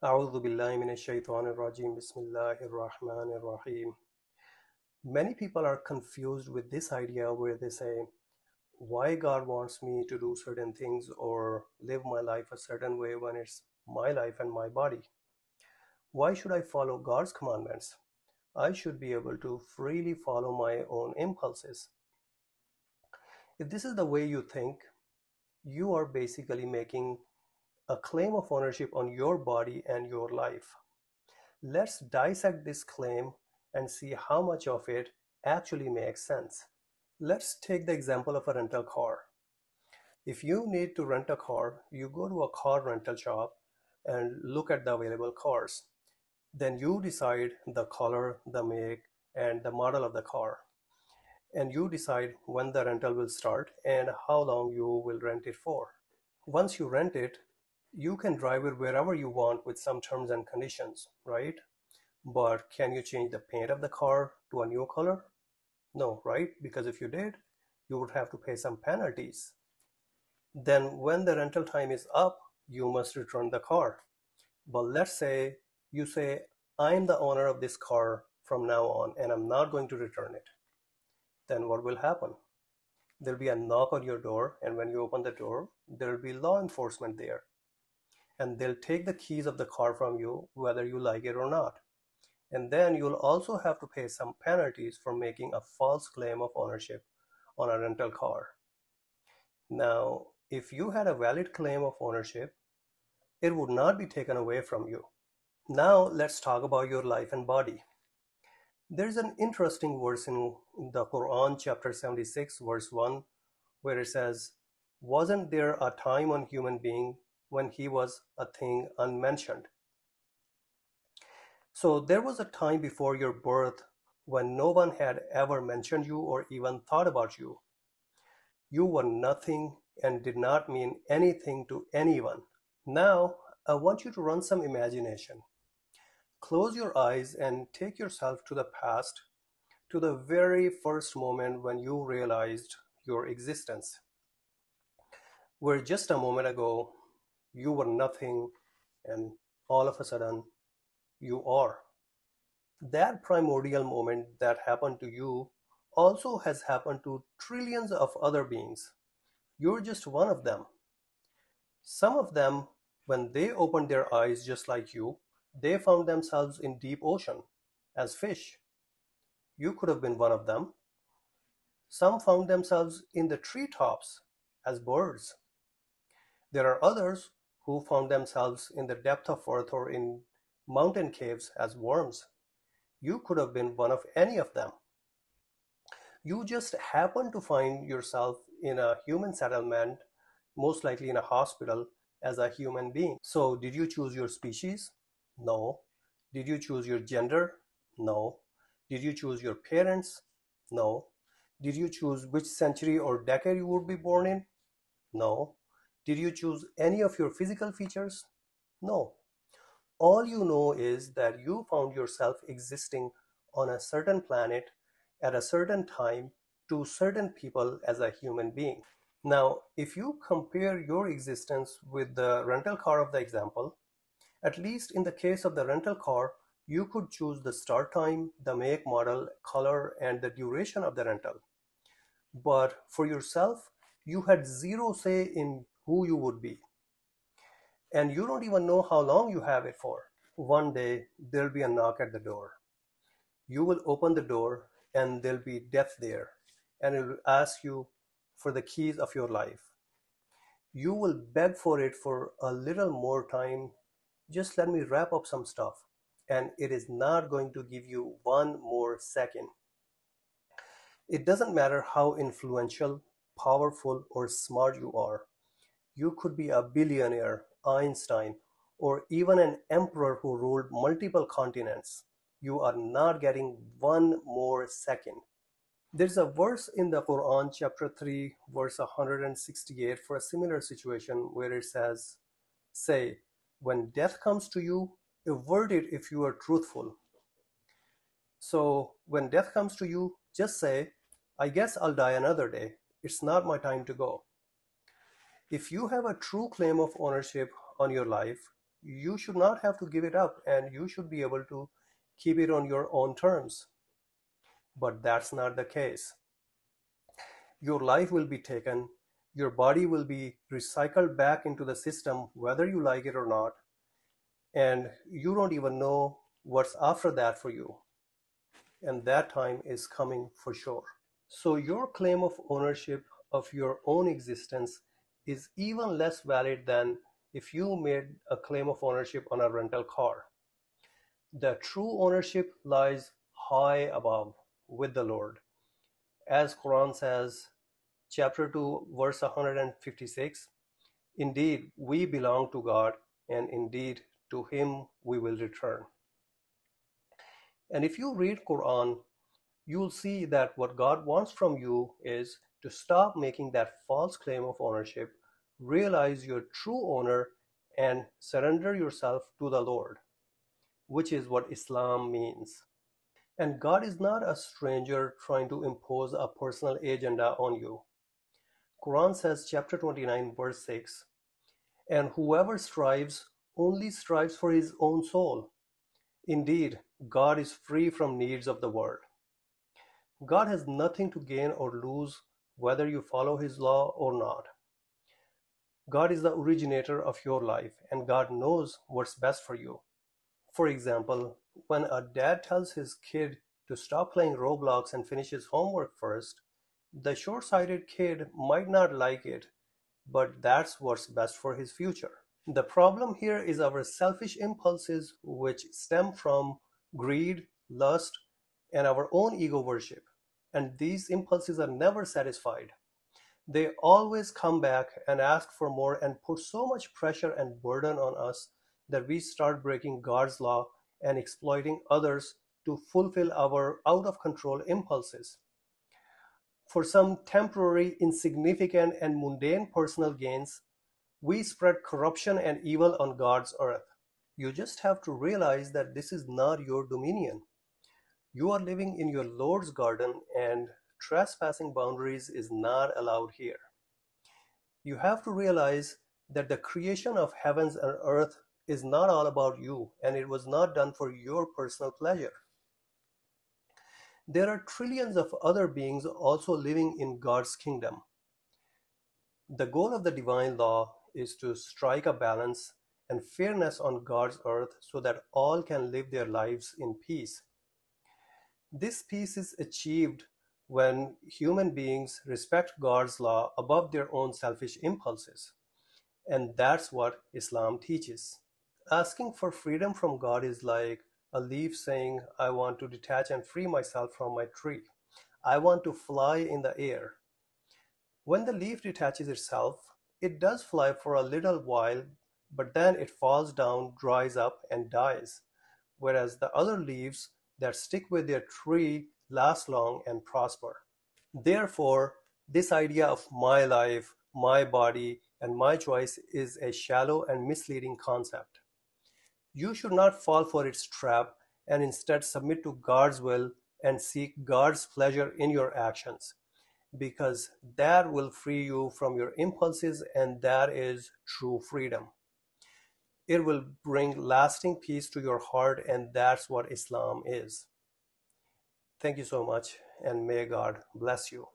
أعوذ بالله من الشيطان الرجيم بسم الله الرحمن الرحيم. Many people are confused with this idea where they say, why God wants me to do certain things or live my life a certain way when it's my life and my body? Why should I follow God's commandments? I should be able to freely follow my own impulses. If this is the way you think, you are basically making a claim of ownership on your body and your life. Let's dissect this claim and see how much of it actually makes sense. Let's take the example of a rental car. If you need to rent a car, you go to a car rental shop and look at the available cars. Then you decide the color, the make, and the model of the car. And you decide when the rental will start and how long you will rent it for. Once you rent it, you can drive it wherever you want with some terms and conditions, right? But can you change the paint of the car to a new color? No, right? Because if you did, you would have to pay some penalties. Then when the rental time is up, you must return the car. But let's say you say, I'm the owner of this car from now on and I'm not going to return it. Then what will happen? There'll be a knock on your door, and when you open the door, there'll be law enforcement there. And they'll take the keys of the car from you whether you like it or not. And then you'll also have to pay some penalties for making a false claim of ownership on a rental car. Now, if you had a valid claim of ownership, it would not be taken away from you. Now, let's talk about your life and body. There's an interesting verse in the Quran, chapter 76, verse 1, where it says, wasn't there a time on human being when he was a thing unmentioned? So there was a time before your birth when no one had ever mentioned you or even thought about you. You were nothing and did not mean anything to anyone. Now, I want you to run some imagination. Close your eyes and take yourself to the past, to the very first moment when you realized your existence. Where just a moment ago, you were nothing and all of a sudden, you are. That primordial moment that happened to you also has happened to trillions of other beings. You're just one of them. Some of them, when they opened their eyes just like you, they found themselves in deep ocean as fish. You could have been one of them. Some found themselves in the treetops as birds. There are others who found themselves in the depth of earth or in mountain caves as worms. You could have been one of any of them. You just happen to find yourself in a human settlement, most likely in a hospital, as a human being. So, did you choose your species? No. Did you choose your gender? No. Did you choose your parents? No. Did you choose which century or decade you would be born in? No. Did you choose any of your physical features? No. All you know is that you found yourself existing on a certain planet at a certain time to certain people as a human being. Now, if you compare your existence with the rental car of the example, at least in the case of the rental car, you could choose the start time, the make, model, color, and the duration of the rental. But for yourself, you had zero say in who you would be. And you don't even know how long you have it for. One day, there'll be a knock at the door. You will open the door and there'll be death there, and it will ask you for the keys of your life. You will beg for it for a little more time. Just let me wrap up some stuff. And it is not going to give you one more second. It doesn't matter how influential, powerful, or smart you are. You could be a billionaire, Einstein, or even an emperor who ruled multiple continents. You are not getting one more second. There's a verse in the Quran, chapter 3, verse 168, for a similar situation where it says, say, when death comes to you, avert it if you are truthful. So when death comes to you, just say, I guess I'll die another day. It's not my time to go. If you have a true claim of ownership on your life, you should not have to give it up and you should be able to keep it on your own terms. But that's not the case. Your life will be taken, your body will be recycled back into the system, whether you like it or not, and you don't even know what's after that for you. And that time is coming for sure. So, your claim of ownership of your own existence is even less valid than if you made a claim of ownership on a rental car. The true ownership lies high above with the Lord. As Quran says, chapter 2, verse 156, indeed, we belong to God, and indeed, to Him we will return. And if you read Quran, you'll see that what God wants from you is to stop making that false claim of ownership, realize your true owner, and surrender yourself to the Lord, which is what Islam means. And God is not a stranger trying to impose a personal agenda on you. Quran says, chapter 29, verse 6, and whoever strives only strives for his own soul. Indeed, God is free from needs of the world. God has nothing to gain or lose whether you follow His law or not. God is the originator of your life, and God knows what's best for you. For example, when a dad tells his kid to stop playing Roblox and finish his homework first, the short-sighted kid might not like it, but that's what's best for his future. The problem here is our selfish impulses, which stem from greed, lust, and our own ego worship. And these impulses are never satisfied. They always come back and ask for more and put so much pressure and burden on us that we start breaking God's law and exploiting others to fulfill our out of control impulses. For some temporary, insignificant, and mundane personal gains, we spread corruption and evil on God's earth. You just have to realize that this is not your dominion. You are living in your Lord's garden, and trespassing boundaries is not allowed here. You have to realize that the creation of heavens and earth is not all about you, and it was not done for your personal pleasure. There are trillions of other beings also living in God's kingdom. The goal of the divine law is to strike a balance and fairness on God's earth so that all can live their lives in peace. This peace is achieved when human beings respect God's law above their own selfish impulses. And that's what Islam teaches. Asking for freedom from God is like a leaf saying, I want to detach and free myself from my tree. I want to fly in the air. When the leaf detaches itself, it does fly for a little while, but then it falls down, dries up, and dies. Whereas the other leaves that stick with their tree last long and prosper. Therefore, this idea of my life, my body, and my choice is a shallow and misleading concept. You should not fall for its trap and instead submit to God's will and seek God's pleasure in your actions, because that will free you from your impulses, and that is true freedom. It will bring lasting peace to your heart, and that's what Islam is. Thank you so much, and may God bless you.